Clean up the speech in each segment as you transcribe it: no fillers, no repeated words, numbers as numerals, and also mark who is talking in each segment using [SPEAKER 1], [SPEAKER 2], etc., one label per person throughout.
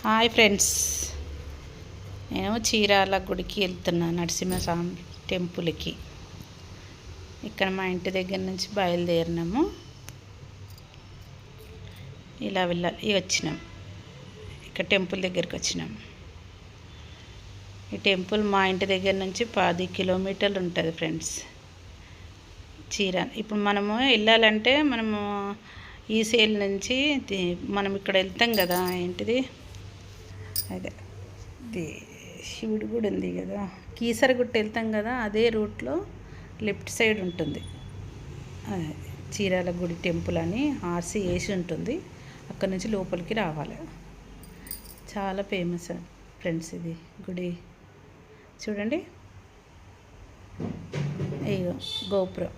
[SPEAKER 1] Hi friends, నేను చీరాల గుడికి వెళ్తున్నాను, నరసింహస్వామి టెంపుల్కి. ఇక్కడ మా ఇంటి దగ్గర నుంచి బయలుదేరినాము. ఇలా వెళ్ళాలి వచ్చినాం. ఇక్కడ టెంపుల్ దగ్గరికి వచ్చినాం. ఈ టెంపుల్ మా ఇంటి దగ్గర నుంచి 10 కిలోమీటర్లు ఉంటుంది ఫ్రెండ్స్. చీరాల ఇప్పుడు మనము వెళ్ళాలంటే మనము ఈ సేల్ నుంచి మనం ఇక్కడ వెళ్తాం కదా, ఏంటిది అదే శివుడు గుడి ఉంది కదా, కీసరగుట్ట వెళ్తాం కదా, అదే రూట్లో లెఫ్ట్ సైడ్ ఉంటుంది చీరాల గుడి టెంపుల్ అని ఆర్సీ వేసి ఉంటుంది. అక్కడ నుంచి లోపలికి రావాలి. చాలా ఫేమస్ ఫ్రెండ్స్ ఇది గుడి. చూడండి, ఇగో గోపురం.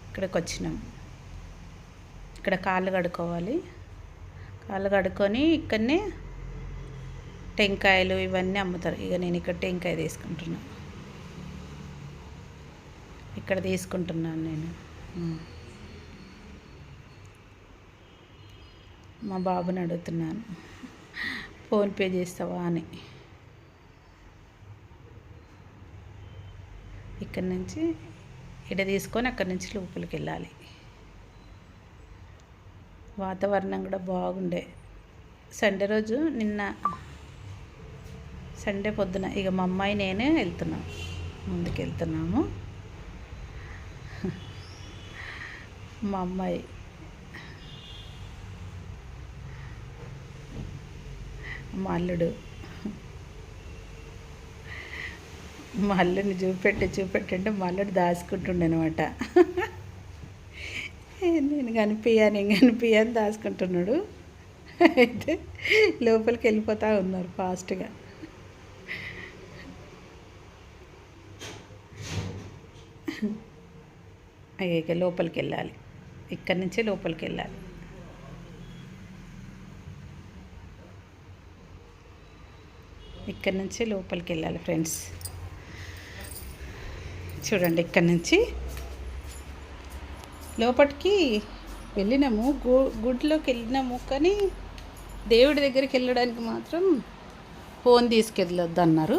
[SPEAKER 1] ఇక్కడికి వచ్చినాం. ఇక్కడ కాళ్ళు కడుక్కోవాలి. కాళ్ళు కడుక్కొని ఇక్కడనే టెంకాయలు ఇవన్నీ అమ్ముతారు. ఇక నేను ఇక్కడ టెంకాయ తీసుకుంటున్నా. ఇక్కడ తీసుకుంటున్నాను నేను. మా బాబుని అడుగుతున్నాను, ఫోన్పే చేస్తావా అని. ఇక్కడి నుంచి ఇక్కడ తీసుకొని అక్కడి నుంచి లోపలికి వెళ్ళాలి. వాతావరణం కూడా బాగుండే. సండే రోజు, నిన్న సండే పొద్దున ఇక మా అమ్మాయి నేనే వెళ్తున్నాం, ముందుకు వెళ్తున్నాము. మా అమ్మాయి మా అల్లుడు మా అల్లుడిని చూపెట్టంటే మా అల్లుడు దాచుకుంటుండే అనమాట. నేను కనిపించాను దాచుకుంటున్నాడు. అయితే లోపలికి వెళ్ళిపోతూ ఉన్నారు ఫాస్ట్గా. ఇక లోపలికి వెళ్ళాలి. ఇక్కడి నుంచే లోపలికి వెళ్ళాలి. ఇక్కడి నుంచే లోపలికి వెళ్ళాలి ఫ్రెండ్స్. చూడండి, ఇక్కడి నుంచి లోపలికి వెళ్ళినాము. గుడిలోకి వెళ్ళినాము, కానీ దేవుడి దగ్గరికి వెళ్ళడానికి మాత్రం ఫోన్ తీసుకెళ్ళొద్దు అన్నారు.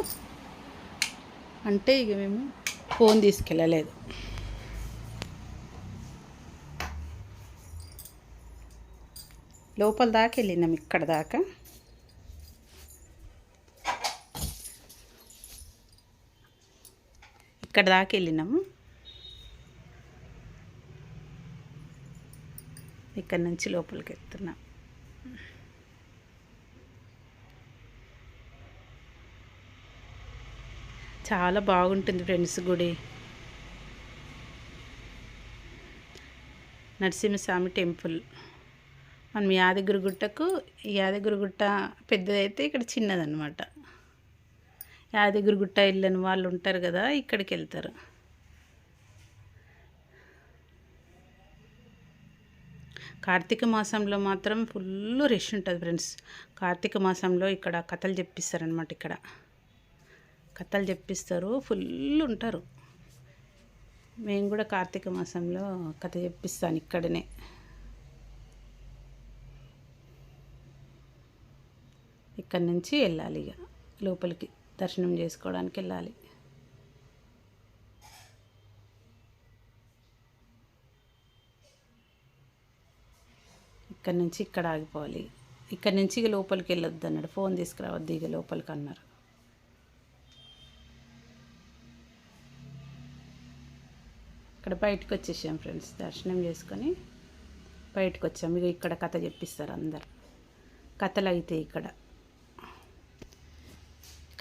[SPEAKER 1] అంటే ఇక మేము ఫోన్ తీసుకెళ్ళలేదు. లోపల దాకా వెళ్ళినాము. ఇక్కడ దాకా వెళ్ళినాము. ఇక్కడ నుంచి లోపలికి వెళ్తున్నాం. చాలా బాగుంటుంది ఫ్రెండ్స్ గుడి. నరసింహస్వామి టెంపుల్. మనం యాదగిరిగుట్ట పెద్దదైతే ఇక్కడ చిన్నదన్నమాట. యాదగిరిగుట్ట వెళ్ళని వాళ్ళు ఉంటారు కదా, ఇక్కడికి వెళ్తారు. కార్తీక మాసంలో మాత్రం ఫుల్ రష్ ఉంటుంది ఫ్రెండ్స్. కార్తీక మాసంలో ఇక్కడ కథలు చెప్పిస్తారనమాట. ఇక్కడ కథలు చెప్పిస్తారు, ఫుల్ ఉంటారు. మేము కూడా కార్తీక మాసంలో కథ చెప్పిస్తాను ఇక్కడనే. ఇక్కడి నుంచి వెళ్ళాలి, ఇక లోపలికి దర్శనం చేసుకోవడానికి వెళ్ళాలి. ఇక్కడి నుంచి ఇక్కడ ఆగిపోవాలి. ఇక్కడి నుంచి ఇక లోపలికి వెళ్ళొద్దు అన్నాడు. ఫోన్ తీసుకురావద్దు ఇక లోపలికి అన్నారు. ఇక్కడ బయటకు వచ్చేసాం ఫ్రెండ్స్. దర్శనం చేసుకొని బయటకు వచ్చాము. ఇక ఇక్కడ కథ చెప్పిస్తారు అందరు. కథలు అయితే ఇక్కడ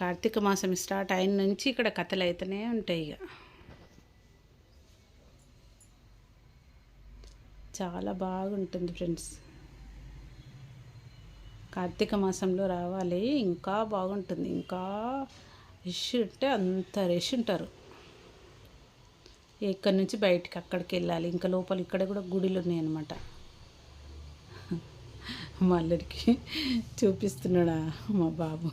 [SPEAKER 1] కార్తీక మాసం స్టార్ట్ అయిన నుంచి ఇక్కడ కథలు అయితేనే ఉంటాయి. ఇక చాలా బాగుంటుంది ఫ్రెండ్స్. కార్తీక మాసంలో రావాలి, ఇంకా బాగుంటుంది. ఇంకా రష్ ఉంటే అంత రష్ ఉంటారు. ఇక్కడి నుంచి బయటికి అక్కడికి వెళ్ళాలి. ఇంకా లోపల ఇక్కడ కూడా గుడిలు ఉన్నాయన్నమాట. మా అల్లుడికి చూపిస్తున్నాడా మా బాబు.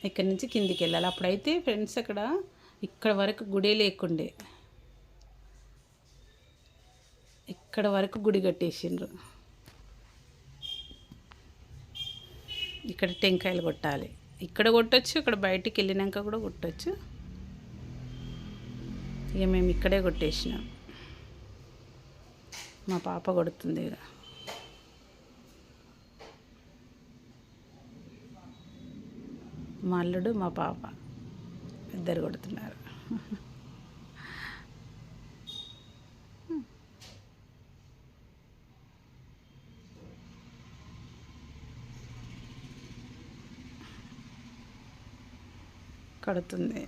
[SPEAKER 1] ఇక్కడి నుంచి కిందికి వెళ్ళాలి. అప్పుడైతే ఫ్రెండ్స్ ఇక్కడ వరకు గుడే లేకుండే. ఇక్కడ వరకు గుడి కట్టేసిండ్రు. ఇక్కడ టెంకాయలు కొట్టాలి. ఇక్కడ కొట్టచ్చు, ఇక్కడ బయటికి వెళ్ళినాక కూడా కొట్టచ్చు. ఇక మేము ఇక్కడే కొట్టేసినాం. మా పాప కొడుతుంది. ఇక మా అల్లుడు మా పాప ఇద్దరు కొడుతున్నారు. కడుతుంది.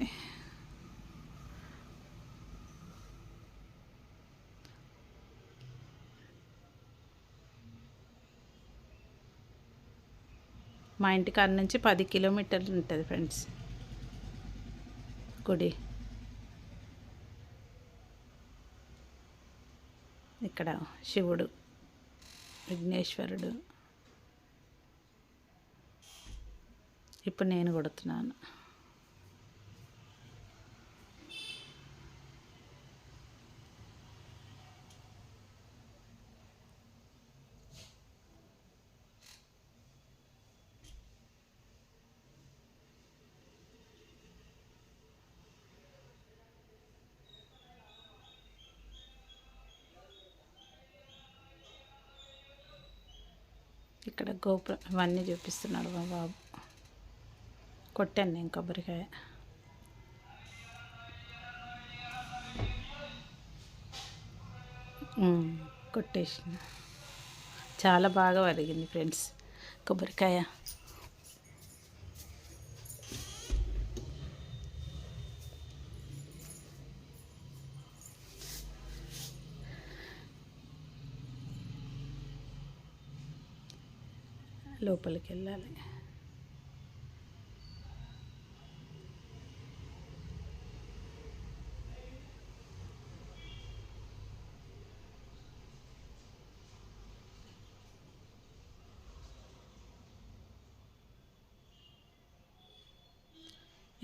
[SPEAKER 1] మా ఇంటి కాడ నుంచి 10 కిలోమీటర్లు ఉంటుంది ఫ్రెండ్స్ గుడి. ఇక్కడ శివుడు, విఘ్నేశ్వరుడు. ఇప్పుడు నేను కొడుతున్నాను. ఇక్కడ గోపురం ఇవన్నీ చూపిస్తున్నాడు మా బాబు. కొట్టాను నేను కొబ్బరికాయ. కొట్టేసిన. చాలా బాగా వరిగింది ఫ్రెండ్స్ కొబ్బరికాయ. లోపలికి వెళ్ళాలి.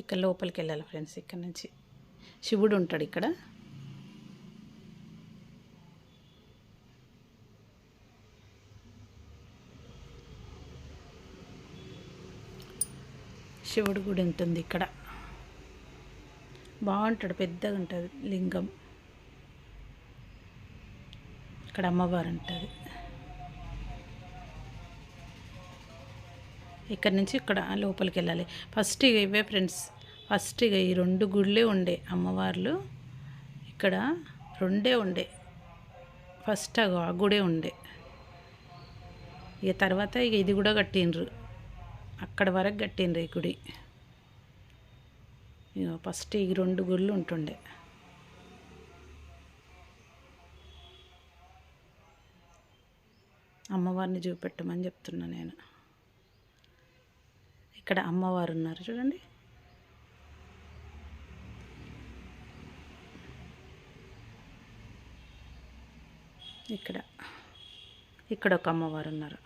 [SPEAKER 1] ఇక్కడ లోపలికి వెళ్ళాలి ఫ్రెండ్స్. ఇక్కడ నుంచి శివుడు ఉంటాడు. ఇక్కడ శివుడు గుడి ఉంటుంది. ఇక్కడ బాగుంటాడు, పెద్దగా ఉంటుంది లింగం. ఇక్కడ అమ్మవారు ఉంటుంది. ఇక్కడ నుంచి ఇక్కడ లోపలికి వెళ్ళాలి. ఫస్ట్ ఇక ఇవే ఫ్రెండ్స్. ఫస్ట్ ఇక ఈ 2 గుళ్ళే ఉండే అమ్మవార్లు. ఇక్కడ 2 ఉండే. ఫస్ట్ ఆ గుడే ఉండే. ఇక తర్వాత ఇక ఇది కూడా కట్టిండ్రు. అక్కడ వరకు కట్టిండ్రు ఈ గుడి. ఇక ఫస్ట్ ఈ 2 గుళ్ళు ఉంటుండే. అమ్మవారిని చూపెట్టమని చెప్తున్నా నేను. ఇక్కడ అమ్మవారు ఉన్నారు చూడండి. ఇక్కడ ఒక అమ్మవారు ఉన్నారు.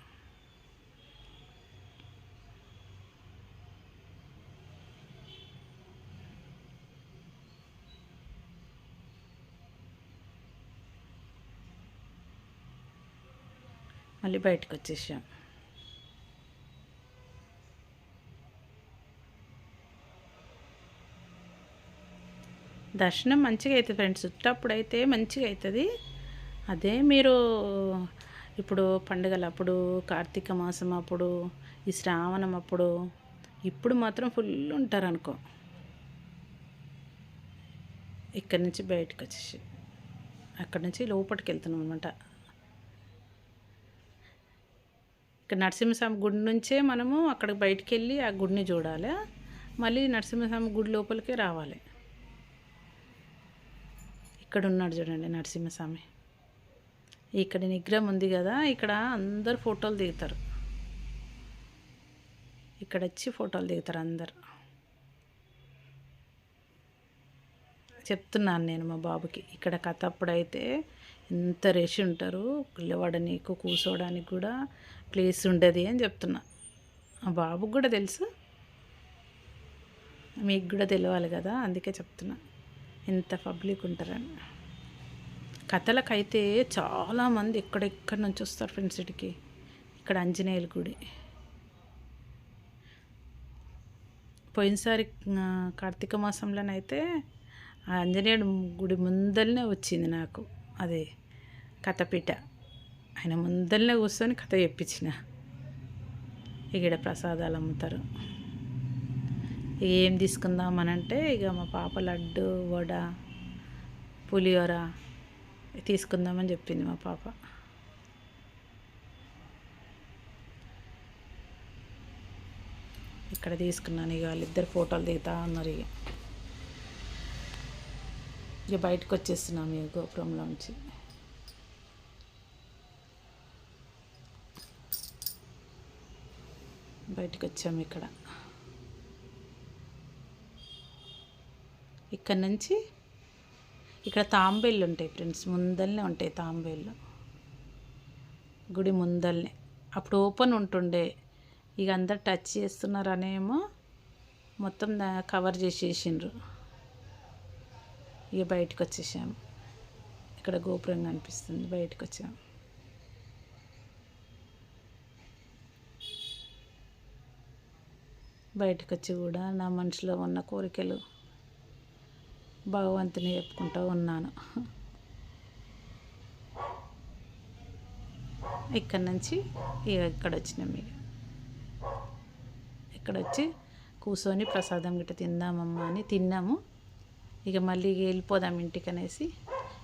[SPEAKER 1] మళ్ళీ బయటకు వచ్చేసాం. దర్శనం మంచిగా అవుతుంది ఫ్రెండ్స్. ఉత్తప్పుడైతే మంచిగా అవుతుంది. అదే మీరు ఇప్పుడు పండుగలు అప్పుడు, కార్తీక మాసం అప్పుడు, ఈ శ్రావణం అప్పుడు, ఇప్పుడు మాత్రం ఫుల్ ఉంటారు అనుకో. ఇక్కడి నుంచి బయటకు వచ్చేసి అక్కడి నుంచి లోపలికి వెళ్తున్నాం అనమాట. ఇక్కడ నరసింహస్వామి గుడి నుంచే మనము అక్కడికి బయటికి వెళ్ళి ఆ గుడిని చూడాలి. మళ్ళీ నరసింహస్వామి గుడి లోపలికే రావాలి. ఇక్కడ ఉన్నాడు చూడండి నరసింహస్వామి. ఇక్కడ విగ్రహం ఉంది కదా, ఇక్కడ అందరు ఫోటోలు దిగుతారు. ఇక్కడ వచ్చి ఫోటోలు దిగుతారు అందరు. చెప్తున్నాను నేను మా బాబుకి. ఇక్కడ కథ అప్పుడైతే ఎంత రష్ ఉంటారు, పిల్లవాడనీకు కూర్చోవడానికి కూడా ప్లేస్ ఉండదు అని చెప్తున్నా. మా బాబుకి కూడా తెలుసు, మీకు కూడా తెలియాలి కదా, అందుకే చెప్తున్నా ఎంత పబ్లిక్ ఉంటారని. కథలకైతే చాలామంది ఎక్కడెక్కడి నుంచి వస్తారు ఫ్రెండ్స్ ఇటుకి. ఇక్కడ ఆంజనేయుల గుడి. పోయినసారి కార్తీక మాసంలోనైతే ఆ ఆంజనేయుడు గుడి ముందరనే వచ్చింది నాకు అదే కథపీట. ఆయన ముందరనే కూర్చొని కథ చెప్పించిన. ఇక్కడ ప్రసాదాలు అమ్ముతారు. ఏం తీసుకుందామనంటే ఇక మా పాప లడ్డు, వడ, పులిహోర తీసుకుందామని చెప్పింది మా పాప. ఇక్కడ తీసుకున్నాను. ఇక వాళ్ళిద్దరు ఫోటోలు దిగుతా ఉన్నారు. ఇక బయటకు వచ్చేస్తున్నాం ఇక గోపురంలోంచి. బయటకు వచ్చాము. ఇక్కడ నుంచి ఇక్కడ తాంబేళ్ళు ఉంటాయి ఫ్రెండ్స్, ముందరనే ఉంటాయి తాంబేళ్ళు గుడి ముందరనే. అప్పుడు ఓపెన్ ఉంటుండే, ఇక అందరు టచ్ చేస్తున్నారు అనేమో మొత్తం కవర్ చేసేసిండ్రు. ఇక బయటకు వచ్చేసాము. ఇక్కడ గోపురం కనిపిస్తుంది, బయటకు వచ్చాము. బయటకు వచ్చి కూడా నా మనసులో ఉన్న కోరికలు భగవంతుని చెప్పుకుంటూ ఉన్నాను. ఇక్కడ నుంచి ఇక్కడ వచ్చినాం. ఇక్కడ వచ్చి కూర్చొని ప్రసాదం గిట్ట తిందామమ్మా అని తిన్నాము. ఇక మళ్ళీ వెళ్ళిపోదాం ఇంటికి అనేసి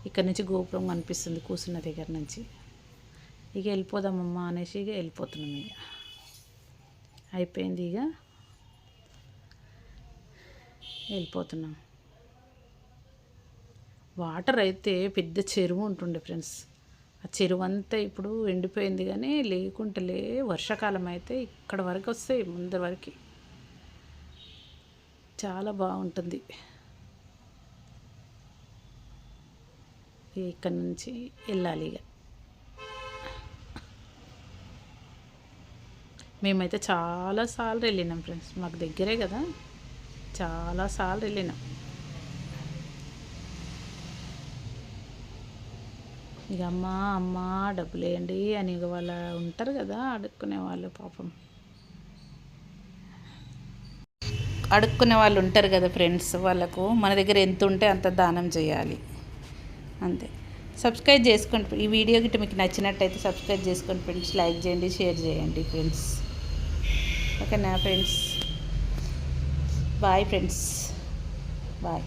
[SPEAKER 1] ఇక్కడ నుంచి గోపురం కనిపిస్తుంది కూర్చున్న దగ్గర నుంచి. ఇక వెళ్ళిపోదామమ్మా అనేసి ఇక వెళ్ళిపోతున్నాం. ఇక అయిపోయింది. ఇక వెళ్ళిపోతున్నాం. వాటర్ అయితే పెద్ద చెరువు ఉంటుండే ఫ్రెండ్స్. ఆ చెరువు అంతా ఇప్పుడు ఎండిపోయింది, కానీ లేకుంటలే వర్షాకాలం అయితే ఇక్కడ వరకు వస్తాయి, ముందర వరకు. చాలా బాగుంటుంది. ఇక్కడ నుంచి వెళ్ళాలి. ఇక మేమైతే చాలాసార్లు వెళ్ళినాం ఫ్రెండ్స్, మాకు దగ్గరే కదా, చాలాసార్లు వెళ్ళినాం. ఇక అమ్మ డబ్బులు వేయండి అని ఇక వాళ్ళ ఉంటారు కదా అడుక్కునే వాళ్ళు, పాపం అడుక్కునే వాళ్ళు ఉంటారు కదా ఫ్రెండ్స్, వాళ్ళకు మన దగ్గర ఎంత ఉంటే అంత దానం చేయాలి, అంతే. సబ్స్క్రైబ్ చేసుకోండి. ఈ వీడియో గిట్ట మీకు నచ్చినట్టయితే సబ్స్క్రైబ్ చేసుకోండి ఫ్రెండ్స్, లైక్ చేయండి, షేర్ చేయండి ఫ్రెండ్స్. ఓకేనా ఫ్రెండ్స్? Bye friends, bye.